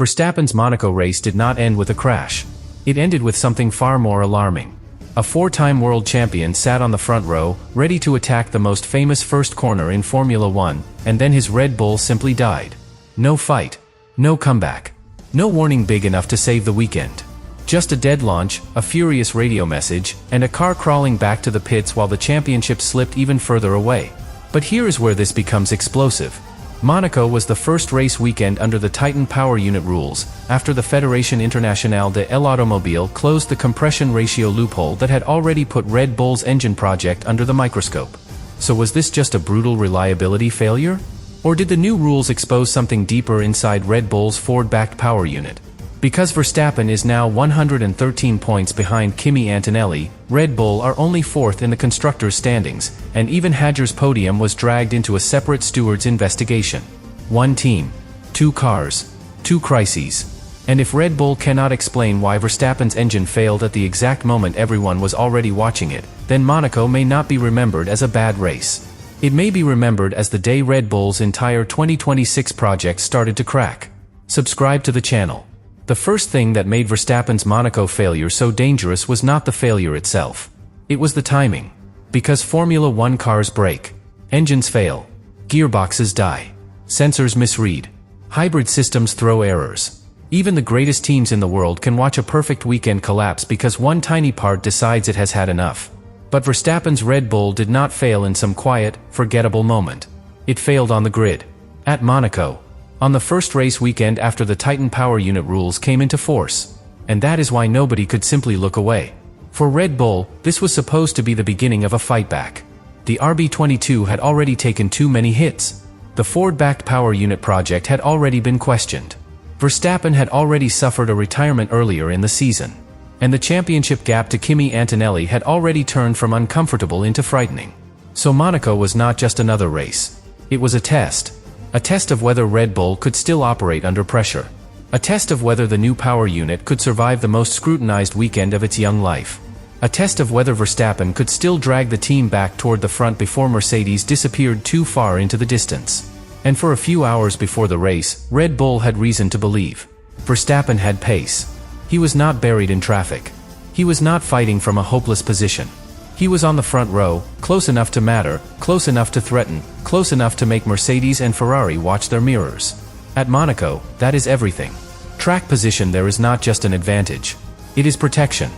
Verstappen's Monaco race did not end with a crash. It ended with something far more alarming. A four-time world champion sat on the front row, ready to attack the most famous first corner in Formula One, and then his Red Bull simply died. No fight. No comeback. No warning big enough to save the weekend. Just a dead launch, a furious radio message, and a car crawling back to the pits while the championship slipped even further away. But here is where this becomes explosive. Monaco was the first race weekend under the Titan power unit rules, after the Fédération Internationale de l'Automobile closed the compression ratio loophole that had already put Red Bull's engine project under the microscope. So was this just a brutal reliability failure? Or did the new rules expose something deeper inside Red Bull's Ford-backed power unit? Because Verstappen is now 113 points behind Kimi Antonelli, Red Bull are only fourth in the constructors' standings, and even Hager's podium was dragged into a separate stewards' investigation. One team, two cars, two crises. And if Red Bull cannot explain why Verstappen's engine failed at the exact moment everyone was already watching it, then Monaco may not be remembered as a bad race. It may be remembered as the day Red Bull's entire 2026 project started to crack. Subscribe to the channel. The first thing that made Verstappen's Monaco failure so dangerous was not the failure itself. It was the timing. Because Formula One cars break. Engines fail. Gearboxes die. Sensors misread. Hybrid systems throw errors. Even the greatest teams in the world can watch a perfect weekend collapse because one tiny part decides it has had enough. But Verstappen's Red Bull did not fail in some quiet, forgettable moment. It failed on the grid. At Monaco. On the first race weekend after the Titan power unit rules came into force. And that is why nobody could simply look away. For Red Bull, this was supposed to be the beginning of a fight back. The RB22 had already taken too many hits. The Ford-backed power unit project had already been questioned. Verstappen had already suffered a retirement earlier in the season. And the championship gap to Kimi Antonelli had already turned from uncomfortable into frightening. So Monaco was not just another race. It was a test. A test of whether Red Bull could still operate under pressure. A test of whether the new power unit could survive the most scrutinized weekend of its young life. A test of whether Verstappen could still drag the team back toward the front before Mercedes disappeared too far into the distance. And for a few hours before the race, Red Bull had reason to believe. Verstappen had pace. He was not buried in traffic. He was not fighting from a hopeless position. He was on the front row, close enough to matter, close enough to threaten, close enough to make Mercedes and Ferrari watch their mirrors. At Monaco, that is everything. Track position there is not just an advantage. It is protection.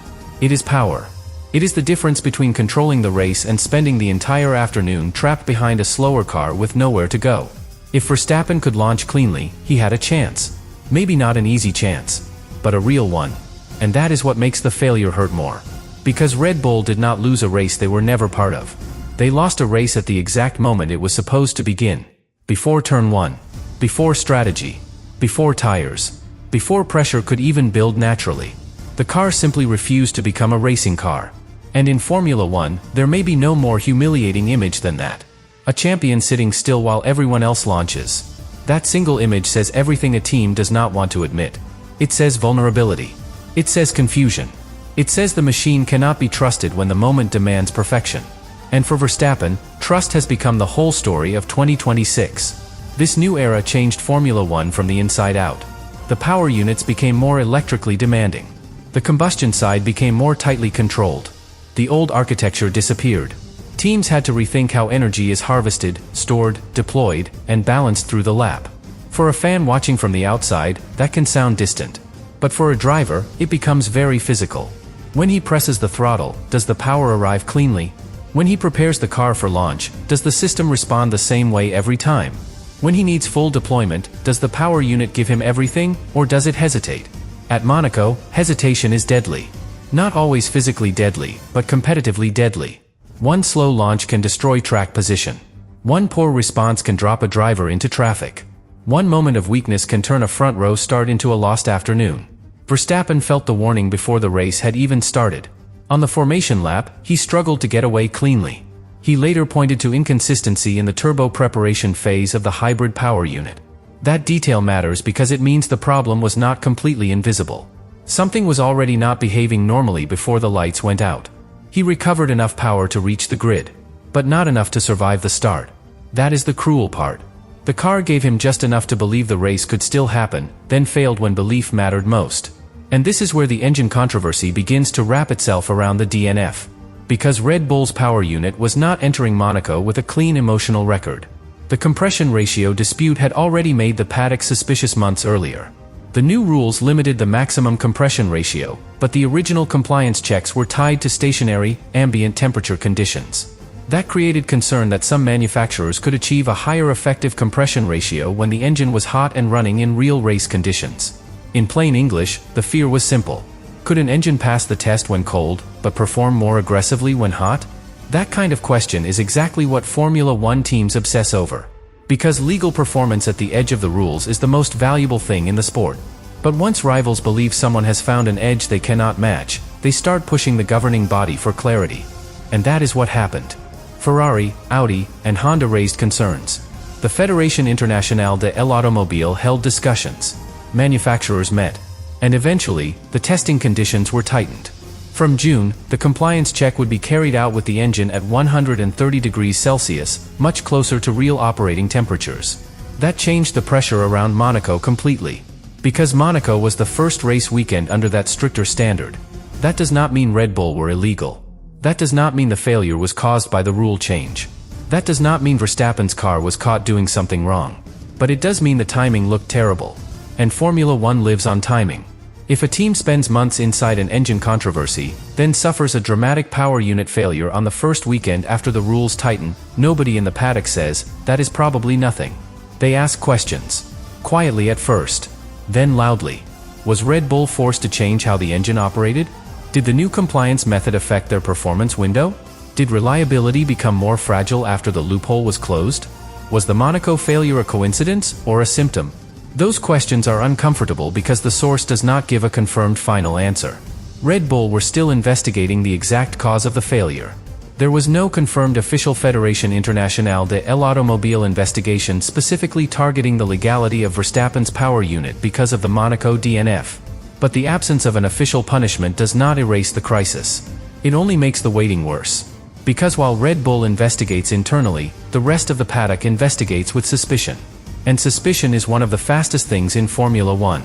It is power. It is the difference between controlling the race and spending the entire afternoon trapped behind a slower car with nowhere to go. If Verstappen could launch cleanly, he had a chance. Maybe not an easy chance, but a real one. And that is what makes the failure hurt more. Because Red Bull did not lose a race they were never part of. They lost a race at the exact moment it was supposed to begin. Before turn one. Before strategy. Before tires. Before pressure could even build naturally. The car simply refused to become a racing car. And in Formula One, there may be no more humiliating image than that. A champion sitting still while everyone else launches. That single image says everything a team does not want to admit. It says vulnerability. It says confusion. It says the machine cannot be trusted when the moment demands perfection. And for Verstappen, trust has become the whole story of 2026. This new era changed Formula One from the inside out. The power units became more electrically demanding. The combustion side became more tightly controlled. The old architecture disappeared. Teams had to rethink how energy is harvested, stored, deployed, and balanced through the lap. For a fan watching from the outside, that can sound distant. But for a driver, it becomes very physical. When he presses the throttle, does the power arrive cleanly? When he prepares the car for launch, does the system respond the same way every time? When he needs full deployment, does the power unit give him everything, or does it hesitate? At Monaco, hesitation is deadly. Not always physically deadly, but competitively deadly. One slow launch can destroy track position. One poor response can drop a driver into traffic. One moment of weakness can turn a front row start into a lost afternoon. Verstappen felt the warning before the race had even started. On the formation lap, he struggled to get away cleanly. He later pointed to inconsistency in the turbo preparation phase of the hybrid power unit. That detail matters because it means the problem was not completely invisible. Something was already not behaving normally before the lights went out. He recovered enough power to reach the grid, but not enough to survive the start. That is the cruel part. The car gave him just enough to believe the race could still happen, then failed when belief mattered most. And this is where the engine controversy begins to wrap itself around the DNF. Because Red Bull's power unit was not entering Monaco with a clean emotional record. The compression ratio dispute had already made the paddock suspicious months earlier. The new rules limited the maximum compression ratio, but the original compliance checks were tied to stationary, ambient temperature conditions. That created concern that some manufacturers could achieve a higher effective compression ratio when the engine was hot and running in real race conditions. In plain English, the fear was simple. Could an engine pass the test when cold, but perform more aggressively when hot? That kind of question is exactly what Formula One teams obsess over. Because legal performance at the edge of the rules is the most valuable thing in the sport. But once rivals believe someone has found an edge they cannot match, they start pushing the governing body for clarity. And that is what happened. Ferrari, Audi, and Honda raised concerns. The Fédération Internationale de l'Automobile held discussions. Manufacturers met. And eventually, the testing conditions were tightened. From June, the compliance check would be carried out with the engine at 130 degrees Celsius, much closer to real operating temperatures. That changed the pressure around Monaco completely. Because Monaco was the first race weekend under that stricter standard. That does not mean Red Bull were illegal. That does not mean the failure was caused by the rule change. That does not mean Verstappen's car was caught doing something wrong. But it does mean the timing looked terrible. And Formula One lives on timing. If a team spends months inside an engine controversy, then suffers a dramatic power unit failure on the first weekend after the rules tighten, nobody in the paddock says, that is probably nothing. They ask questions. Quietly at first. Then loudly. Was Red Bull forced to change how the engine operated? Did the new compliance method affect their performance window? Did reliability become more fragile after the loophole was closed? Was the Monaco failure a coincidence or a symptom? Those questions are uncomfortable because the source does not give a confirmed final answer. Red Bull were still investigating the exact cause of the failure. There was no confirmed official Fédération Internationale de l'Automobile investigation specifically targeting the legality of Verstappen's power unit because of the Monaco DNF. But the absence of an official punishment does not erase the crisis. It only makes the waiting worse. Because while Red Bull investigates internally, the rest of the paddock investigates with suspicion. And suspicion is one of the fastest things in Formula One.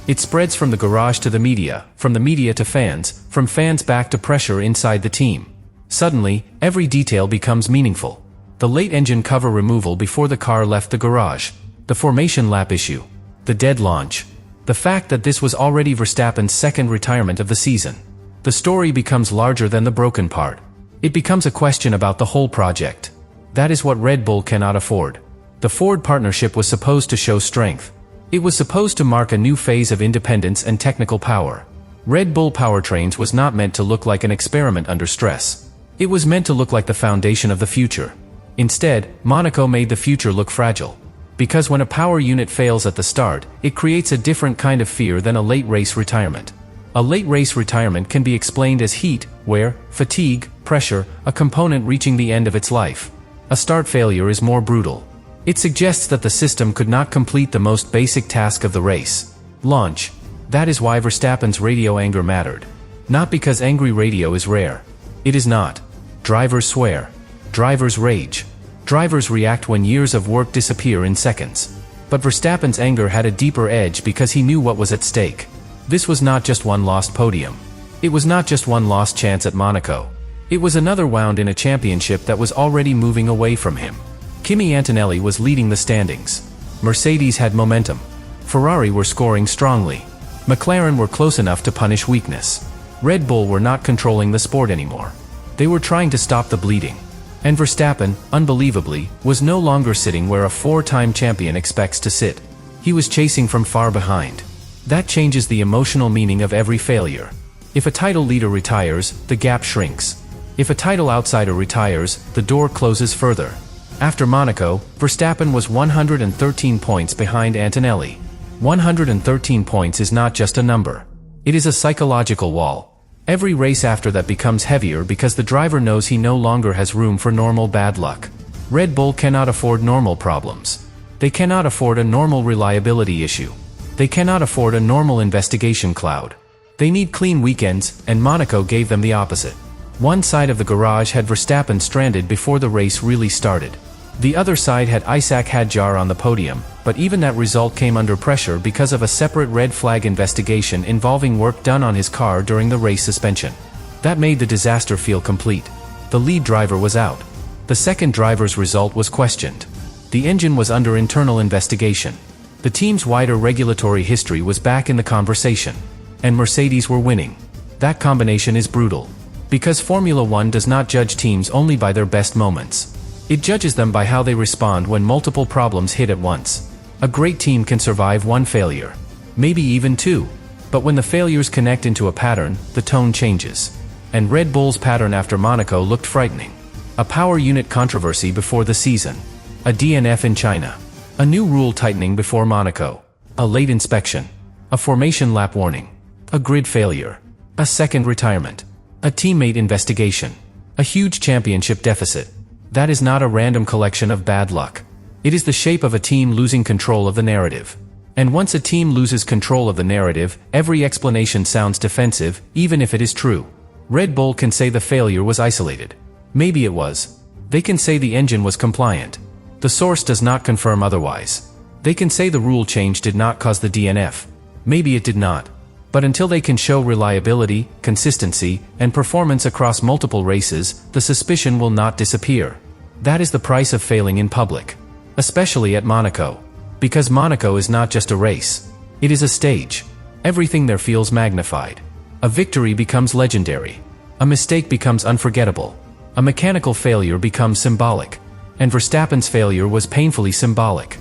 It spreads from the garage to the media, from the media to fans, from fans back to pressure inside the team. Suddenly, every detail becomes meaningful. The late engine cover removal before the car left the garage. The formation lap issue. The dead launch. The fact that this was already Verstappen's second retirement of the season. The story becomes larger than the broken part. It becomes a question about the whole project. That is what Red Bull cannot afford. The Ford partnership was supposed to show strength. It was supposed to mark a new phase of independence and technical power. Red Bull powertrains was not meant to look like an experiment under stress. It was meant to look like the foundation of the future. Instead, Monaco made the future look fragile. Because when a power unit fails at the start, it creates a different kind of fear than a late race retirement. A late race retirement can be explained as heat, wear, fatigue, pressure, a component reaching the end of its life. A start failure is more brutal. It suggests that the system could not complete the most basic task of the race. Launch. That is why Verstappen's radio anger mattered. Not because angry radio is rare. It is not. Drivers swear. Drivers rage. Drivers react when years of work disappear in seconds. But Verstappen's anger had a deeper edge because he knew what was at stake. This was not just one lost podium. It was not just one lost chance at Monaco. It was another wound in a championship that was already moving away from him. Kimi Antonelli was leading the standings. Mercedes had momentum. Ferrari were scoring strongly. McLaren were close enough to punish weakness. Red Bull were not controlling the sport anymore. They were trying to stop the bleeding. And Verstappen, unbelievably, was no longer sitting where a four-time champion expects to sit. He was chasing from far behind. That changes the emotional meaning of every failure. If a title leader retires, the gap shrinks. If a title outsider retires, the door closes further. After Monaco, Verstappen was 113 points behind Antonelli. 113 points is not just a number. It is a psychological wall. Every race after that becomes heavier because the driver knows he no longer has room for normal bad luck. Red Bull cannot afford normal problems. They cannot afford a normal reliability issue. They cannot afford a normal investigation cloud. They need clean weekends, and Monaco gave them the opposite. One side of the garage had Verstappen stranded before the race really started. The other side had Isaac Hadjar on the podium, but even that result came under pressure because of a separate red flag investigation involving work done on his car during the race suspension. That made the disaster feel complete. The lead driver was out. The second driver's result was questioned. The engine was under internal investigation. The team's wider regulatory history was back in the conversation. And Mercedes were winning. That combination is brutal. Because Formula One does not judge teams only by their best moments. It judges them by how they respond when multiple problems hit at once. A great team can survive one failure. Maybe even two. But when the failures connect into a pattern, the tone changes. And Red Bull's pattern after Monaco looked frightening. A power unit controversy before the season. A DNF in China. A new rule tightening before Monaco. A late inspection. A formation lap warning. A grid failure. A second retirement. A teammate investigation. A huge championship deficit. That is not a random collection of bad luck. It is the shape of a team losing control of the narrative. And once a team loses control of the narrative, every explanation sounds defensive, even if it is true. Red Bull can say the failure was isolated. Maybe it was. They can say the engine was compliant. The source does not confirm otherwise. They can say the rule change did not cause the DNF. Maybe it did not. But until they can show reliability, consistency, and performance across multiple races, the suspicion will not disappear. That is the price of failing in public. Especially at Monaco. Because Monaco is not just a race. It is a stage. Everything there feels magnified. A victory becomes legendary. A mistake becomes unforgettable. A mechanical failure becomes symbolic. And Verstappen's failure was painfully symbolic.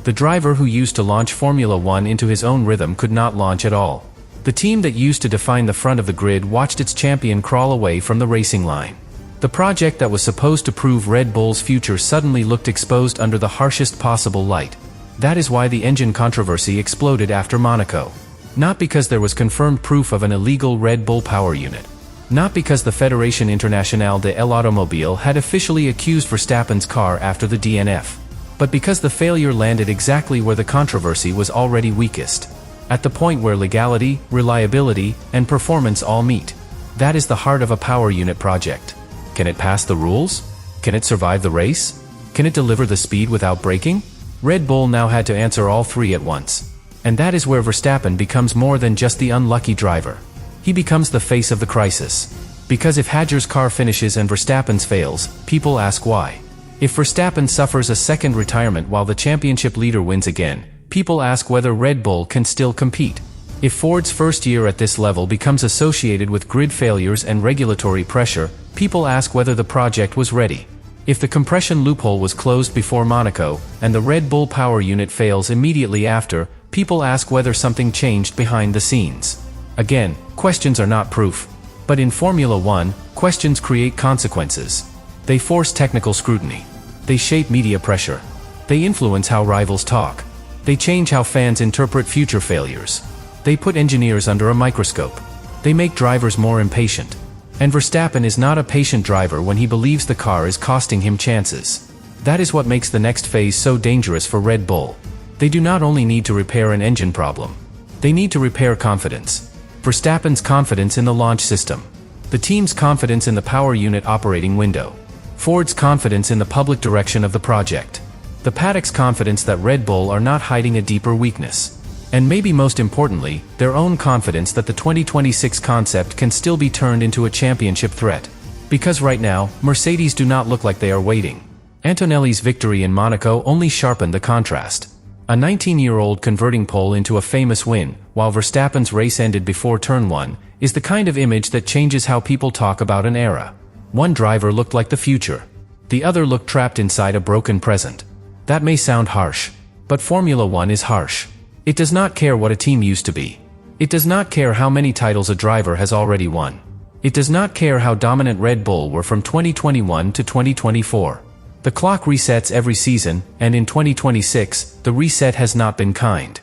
The driver who used to launch Formula One into his own rhythm could not launch at all. The team that used to define the front of the grid watched its champion crawl away from the racing line. The project that was supposed to prove Red Bull's future suddenly looked exposed under the harshest possible light. That is why the engine controversy exploded after Monaco. Not because there was confirmed proof of an illegal Red Bull power unit. Not because the Fédération Internationale de l'Automobile had officially accused Verstappen's car after the DNF. But because the failure landed exactly where the controversy was already weakest. At the point where legality, reliability, and performance all meet. That is the heart of a power unit project. Can it pass the rules? Can it survive the race? Can it deliver the speed without braking? Red Bull now had to answer all three at once. And that is where Verstappen becomes more than just the unlucky driver. He becomes the face of the crisis. Because if Hadjar's car finishes and Verstappen's fails, people ask why. If Verstappen suffers a second retirement while the championship leader wins again, people ask whether Red Bull can still compete. If Ford's first year at this level becomes associated with grid failures and regulatory pressure, people ask whether the project was ready. If the compression loophole was closed before Monaco, and the Red Bull power unit fails immediately after, people ask whether something changed behind the scenes. Again, questions are not proof. But in Formula One, questions create consequences. They force technical scrutiny. They shape media pressure. They influence how rivals talk. They change how fans interpret future failures. They put engineers under a microscope. They make drivers more impatient. And Verstappen is not a patient driver when he believes the car is costing him chances. That is what makes the next phase so dangerous for Red Bull. They do not only need to repair an engine problem. They need to repair confidence. Verstappen's confidence in the launch system. The team's confidence in the power unit operating window. Ford's confidence in the public direction of the project. The paddock's confidence that Red Bull are not hiding a deeper weakness. And maybe most importantly, their own confidence that the 2026 concept can still be turned into a championship threat. Because right now, Mercedes do not look like they are waiting. Antonelli's victory in Monaco only sharpened the contrast. A 19-year-old converting pole into a famous win, while Verstappen's race ended before turn 1, is the kind of image that changes how people talk about an era. One driver looked like the future. The other looked trapped inside a broken present. That may sound harsh. But Formula One is harsh. It does not care what a team used to be. It does not care how many titles a driver has already won. It does not care how dominant Red Bull were from 2021 to 2024. The clock resets every season, and in 2026, the reset has not been kind.